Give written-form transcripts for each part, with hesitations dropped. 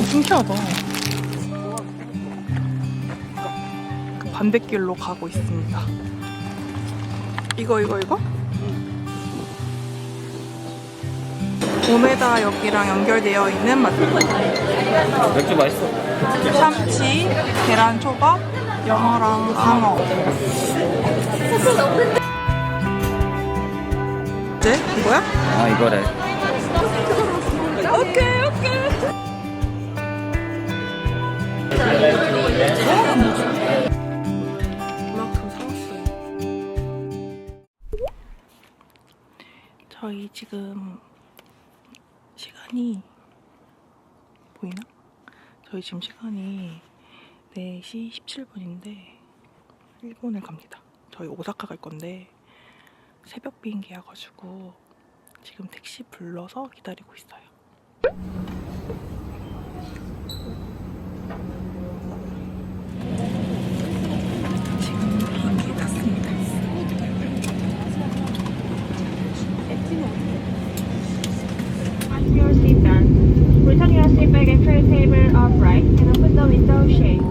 신기하다. 그 반대길로 가고 있습니다. 이거? 오메다 역이랑 연결되어 있는 맛집. 맥주 맛있어. 참치, 계란 초밥, 연어랑 광어. 이제 이거야? 아, 이거래. 오케이. 이만큼 사왔어요. 저희 지금 시간이 보이나? 저희 지금 시간이 4시 17분인데 일본을 갑니다. 저희 오사카 갈 건데 새벽 비행기여가지고 지금 택시 불러서 기다리고 있어요. 지금 비행기 탔습니다. Your seatbelt. Return your seat back and tray table upright and open the window shade.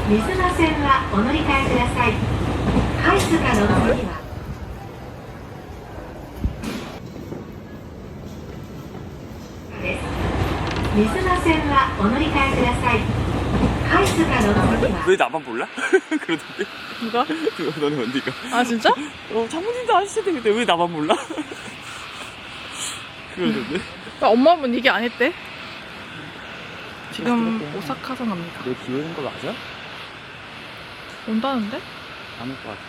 미스나센과お乗り換えください。ハイスカの次はミスナ線はお乗り換えください。ハイスカの次は 왜 나만 몰라? 그러던데? 누가? 그거 너네 언니가. 아 진짜? 장모님도 아시는데 근데 왜 나만 몰라? 그러던데? 엄마분 이게 안 했대? 지금 오사카선 갑니다. 내 기회 온거 맞아? 온다는데? 안 올 것 같아.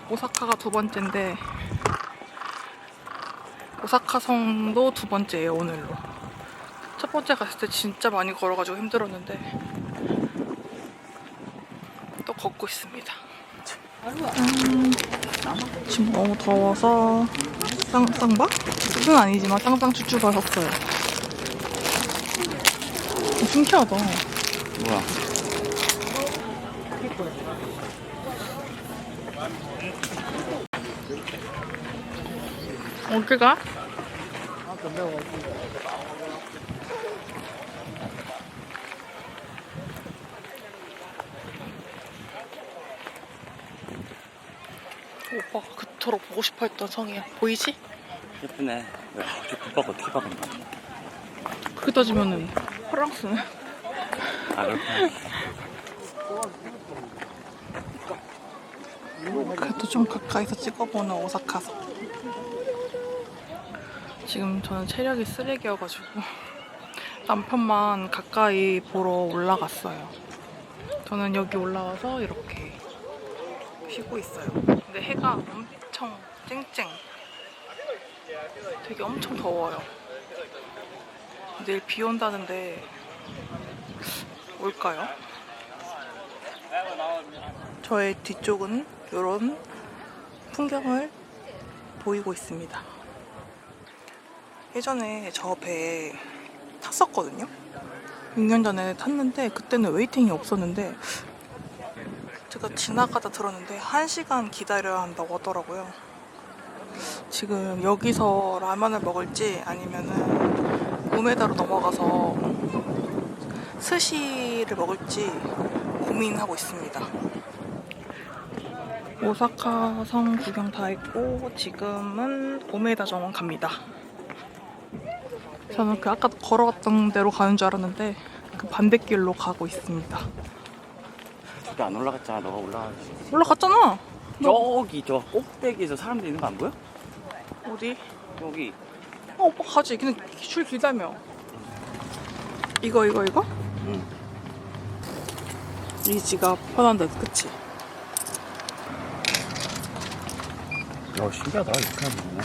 오사카가 두 번째인데 오사카성도 두 번째예요 오늘로. 첫 번째 갔을 때 진짜 많이 걸어가지고 힘들었는데 또 걷고 있습니다. 지금 너무 더워서 쌍바? 쭈쭈는 아니지만 쌍쌍쭈쭈가 샀어요. 신기하다. 뭐야? 어디가? 오빠가 그토록 보고 싶어 했던 성이야. 보이지? 예쁘네. 야, 저 국밥 어떻게 박았나? 그렇게 따지면은 프랑스는 아, 그렇구나. 그래도 좀 가까이서 찍어보는 오사카서. 지금 저는 체력이 쓰레기여가지고 남편만 가까이 보러 올라갔어요. 저는 여기 올라와서 이렇게 쉬고 있어요. 근데 해가 엄청 쨍쨍. 되게 엄청 더워요. 내일 비 온다는데 올까요? 저의 뒤쪽은 이런 풍경을 보이고 있습니다. 예전에 저 배에 탔었거든요. 6년 전에 탔는데 그때는 웨이팅이 없었는데 제가 지나가다 들었는데 1시간 기다려야 한다고 하더라고요. 지금 여기서 라면을 먹을지 아니면은 우메다로 넘어가서 스시를 먹을지 고민하고 있습니다. 오사카 성 구경 다 했고 지금은 오메다 정원 갑니다. 저는 그 아까 걸어갔던 데로 가는 줄 알았는데 그 반대길로 가고 있습니다. 저기 안 올라갔잖아. 너가 올라가지. 올라갔잖아. 저기 저 꼭대기에서 사람들 있는 거 안 보여? 어디? 여기. 오빠 가지. 그냥 줄 길다며. 이거? 응. 이 지갑 편한데 그치? 야, 신기하다. 이렇게 하는구나.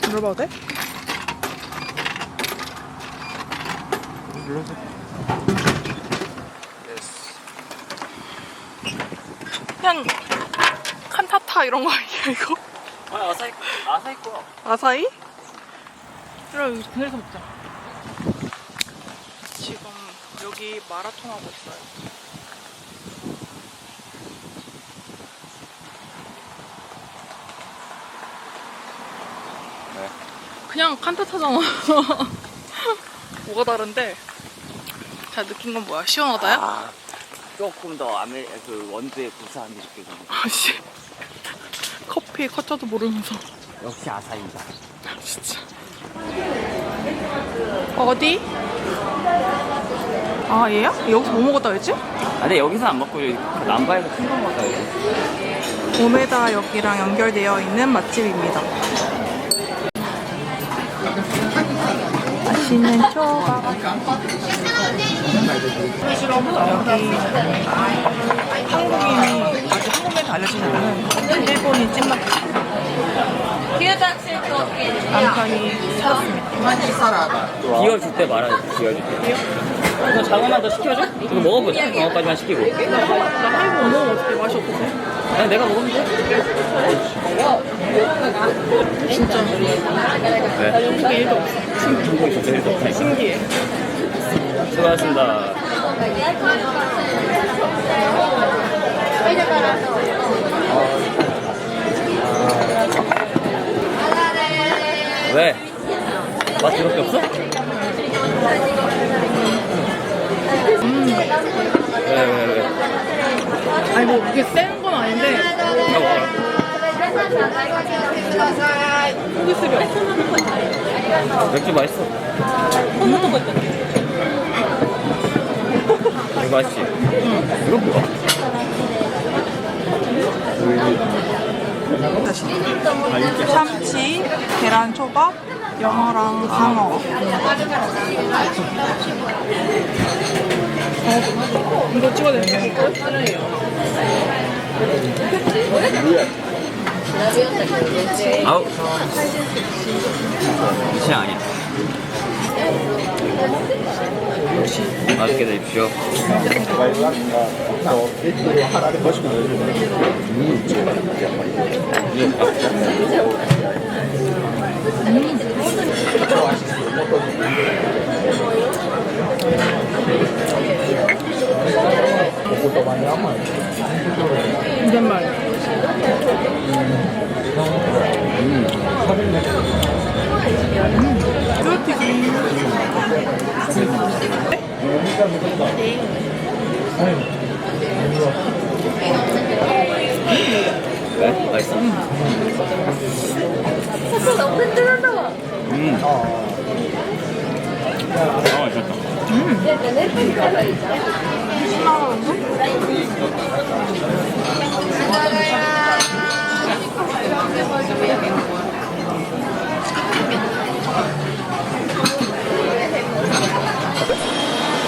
눌러봐도 돼? 눌러서. 그냥 칸타타 이런 거 아니야 이거? 아, 아사히 거야. 아사히? 그래 여기 내려서 먹자. 지금 여기 마라톤 하고 있어요. 네. 그냥 칸타타잖아. 뭐가 다른데? 자, 느낀 건 뭐야? 시원하다야? 아, 조금 더 그 원두의 고소함이 느껴지네. 아씨. 커피 커져도 모르면서. 역시 아사히다. 진짜. 어디? 아, 얘야? 여기서 뭐 먹었다 그랬지? 아, 근데 여기서 안 먹고 여기 그 남바에서 큰 거 먹어요. 오메다 역이랑 연결되어 있는 맛집입니다. 맛있는 초밥. 여기 한국인이 아주 한국에서 알려진 않는 일본인 찐맛. 남편이 찾았습니다. 비워줄 때 말하자. 비워줄게. 이거 장어만 더 시켜줘? 이거 먹어보자. 장어까지만 시키고. 나 할고 못 먹으면 어떻게 맛이 어떠세요? 그냥 내가 먹으면 돼. 진짜. 왜? 한국에 일도 없어. 한국에 진짜 일도 없다. 신기해. 수고하셨습니다. 왜? 맛 그렇게 없어? 왜? 아니 뭐 이게 센 건 아닌데 고기 쓰려. 맥주 맛있어. 이거 맛있지? 이거 뭐야? 참치, 계란 초밥, 영어랑 강어. 이거 찍어야 되는데. 아우. 이치 아니야. 맛있게 드십시오. 존댓말. 왜? 맛있어? 아, 맛있다.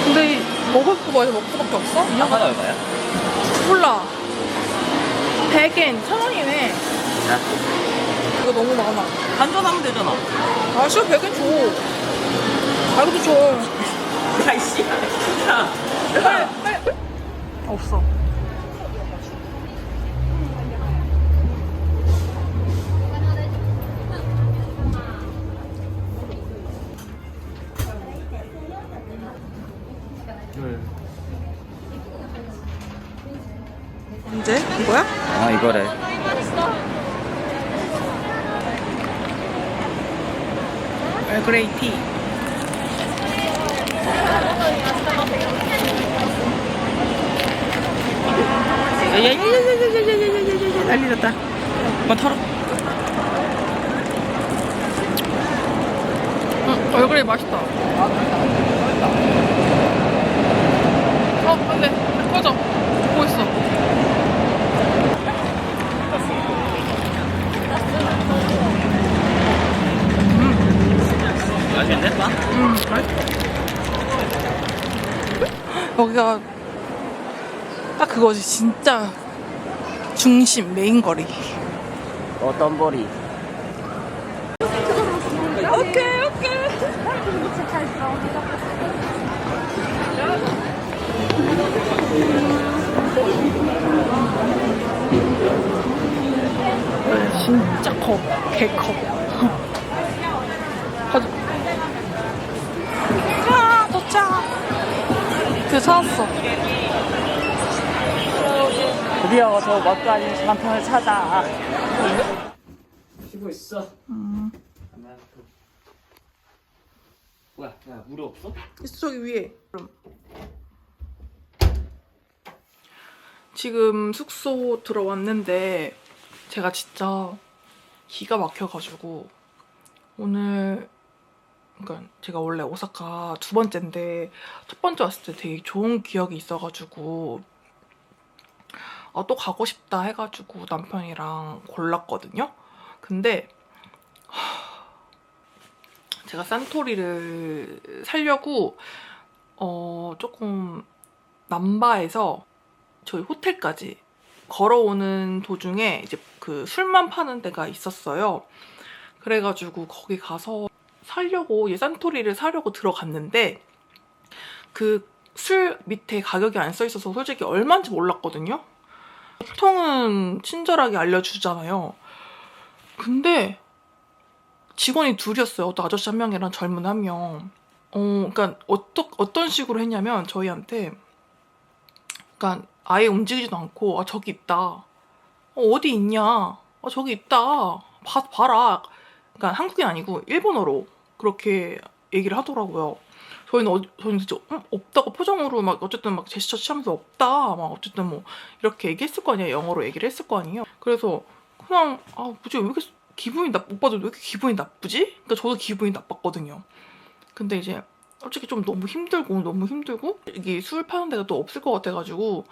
근데 먹을 거 뭐해서 먹을 수밖에 없어? 하나 얼마야? 몰라. 100엔 1,000원이네. 야, 이거 너무 많아. 한잔하면 되잖아. 아, 싫어. 100엔 줘. 알고도 줘. 야이씨. 야. 빨리. 없어. 언제? 이거야? 아, 이거래. 얼그레이 티. 야야야야야야야야야야야 난리 났다. 뭐 털어. 얼그레이 맛있다. 안돼. 꺼져. 보고 있어. 맛있는데? 여기가 딱 그거지. 진짜 중심 메인 거리. 어떤 벌이? 오케이. 진짜 커. 개 커. 가자. 도착. 찾았어. 드디어 저 멋도 아닌 시간표를 찾아. 쉬고 있어. 뭐야, 야, 물이 없어? 있어, 저기 위에. 지금 숙소 들어왔는데 제가 진짜 기가 막혀가지고 오늘, 그러니까 제가 원래 오사카 두 번째인데 첫 번째 왔을 때 되게 좋은 기억이 있어가지고 또 가고 싶다 해가지고 남편이랑 골랐거든요. 근데 제가 산토리를 살려고 조금 남바에서 저희 호텔까지 걸어오는 도중에 이제 그 술만 파는 데가 있었어요. 그래가지고 거기 가서 살려고, 산토리를 사려고 들어갔는데 그 술 밑에 가격이 안 써 있어서 솔직히 얼마인지 몰랐거든요. 보통은 친절하게 알려주잖아요. 근데 직원이 둘이었어요. 어떤 아저씨 한 명이랑 젊은 한 명. 그러니까 어떤 식으로 했냐면 저희한테, 그러니까 아예 움직이지도 않고 저기 있다. 어디 있냐? 저기 있다. 봐라. 그러니까 한국인 아니고 일본어로 그렇게 얘기를 하더라고요. 저희는 진짜 없다고 표정으로 막 어쨌든 막 제스처 취하면서 없다. 막 어쨌든 뭐 이렇게 얘기했을 거 아니에요. 영어로 얘기를 했을 거 아니에요. 그래서 그냥 뭐지, 왜 이렇게 오빠도 왜 이렇게 기분이 나쁘지? 그러니까 저도 기분이 나빴거든요. 근데 이제 솔직히 좀 너무 힘들고 이게 술 파는 데가 또 없을 것 같아가지고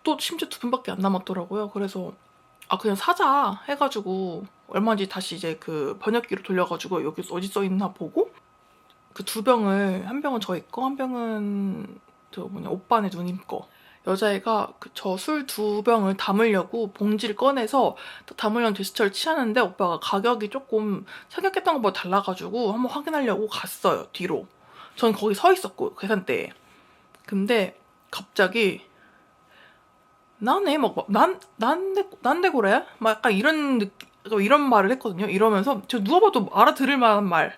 또 심지어 2분밖에 안 남았더라고요. 그래서 그냥 사자 해가지고 얼마인지 다시 이제 그 번역기로 돌려가지고 여기 어디 써있나 보고 그 2병을, 한 병은 저희 거, 한 병은 오빠네 누님 거. 여자애가 저 술 2병을 담으려고 봉지를 꺼내서 담으려는 제스처를 취하는데 오빠가 가격이 조금 생각했던 것보다 달라가지고 한번 확인하려고 갔어요, 뒤로. 전 거기 서 있었고, 계산대에. 근데 갑자기 나네 난데 그래? 막 약간 이런 말을 했거든요. 이러면서 저 누가 봐도 알아들을 만한 말.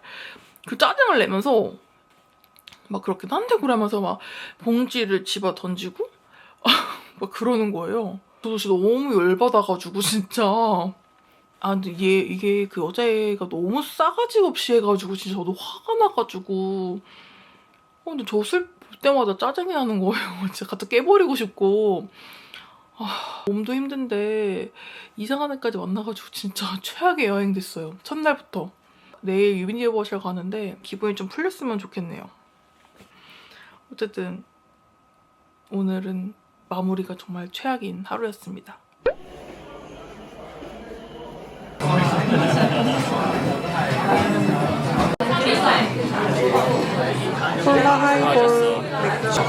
그 짜증을 내면서 막 그렇게 난데 그래 하면서 막 봉지를 집어 던지고 막 그러는 거예요. 저도 진짜 너무 열받아가지고 진짜. 근데 이게 그 여자애가 너무 싸가지 없이 해가지고 진짜 저도 화가 나가지고 근데 저 술 볼 때마다 짜증이 나는 거예요. 진짜 갖다 깨버리고 싶고. 몸도 힘든데 이상한 애까지 만나가지고 진짜 최악의 여행 됐어요. 첫날부터. 내일 유니버셜 가는데 기분이 좀 풀렸으면 좋겠네요. 어쨌든 오늘은 마무리가 정말 최악인 하루였습니다. 콜라 하이볼 맥주.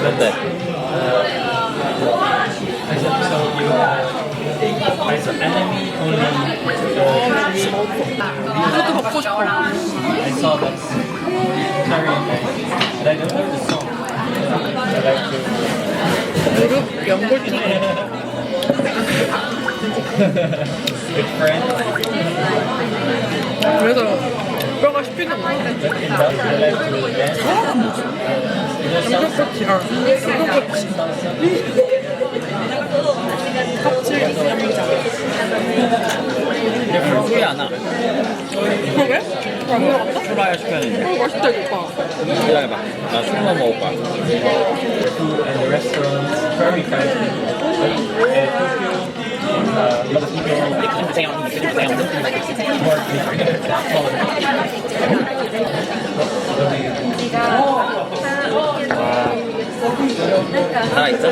어때? 이것도 먹고 싶어. 무릎 연골탕. 그래서 뼈가 씹히는 거 같아. 양념꼬치. 양념꼬치. 껍질 양념장. 근데 소리 안 나. 그러게? 안 먹어봤어? 프라이어 시켜야 되는데. 맛있다 이거 오빠. 기다려봐. 나 술만 먹을 거야. 살아있어?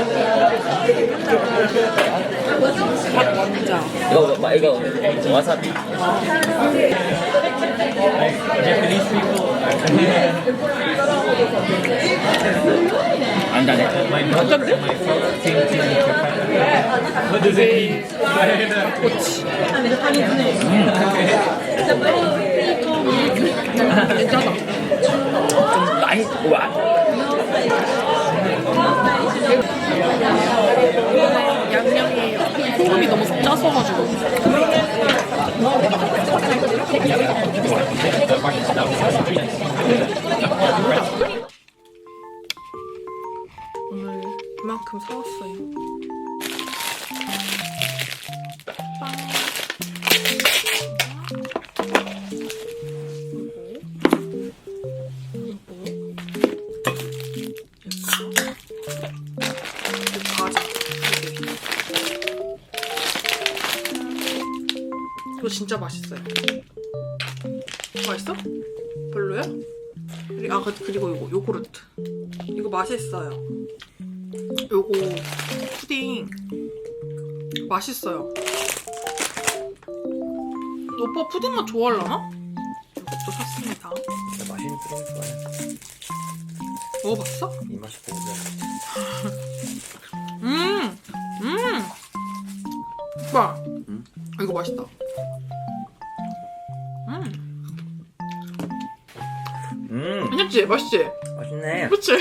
닭 원자. 이거 와사비. 안 자네. 안 짠데? 꼬치. 괜찮아. 좀 많이 와. 양념이 소금이 너무 짜서가지고. 오늘 이만큼 사왔어요. 빵. 과자. 이거 진짜 맛있어요. 맛있어? 별로야? 그리고 이거 요구르트. 이거 맛있어요. 요거 푸딩 맛있어요. 오빠 푸딩 맛 좋아하려나? 이것도 샀습니다. 나 맛있는 푸딩 좋아해. 먹어봤어? 이 맛이 고급이야. 오빠 응? 이거 맛있다. 괜찮지? 맛있지? 맛있네. 그치?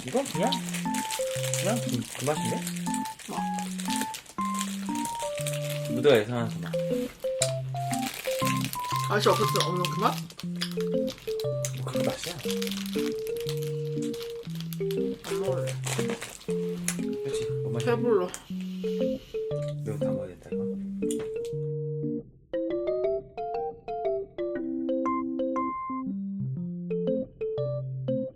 이건 그냥 그 맛인데? 뭐? 무드가 예상한 그 맛. 맛이 없는 그 맛? 그 맛이야. 안 먹을래. 그렇지. 뭔 맛이야? 배불러. 매운 거 다 먹어야 된다.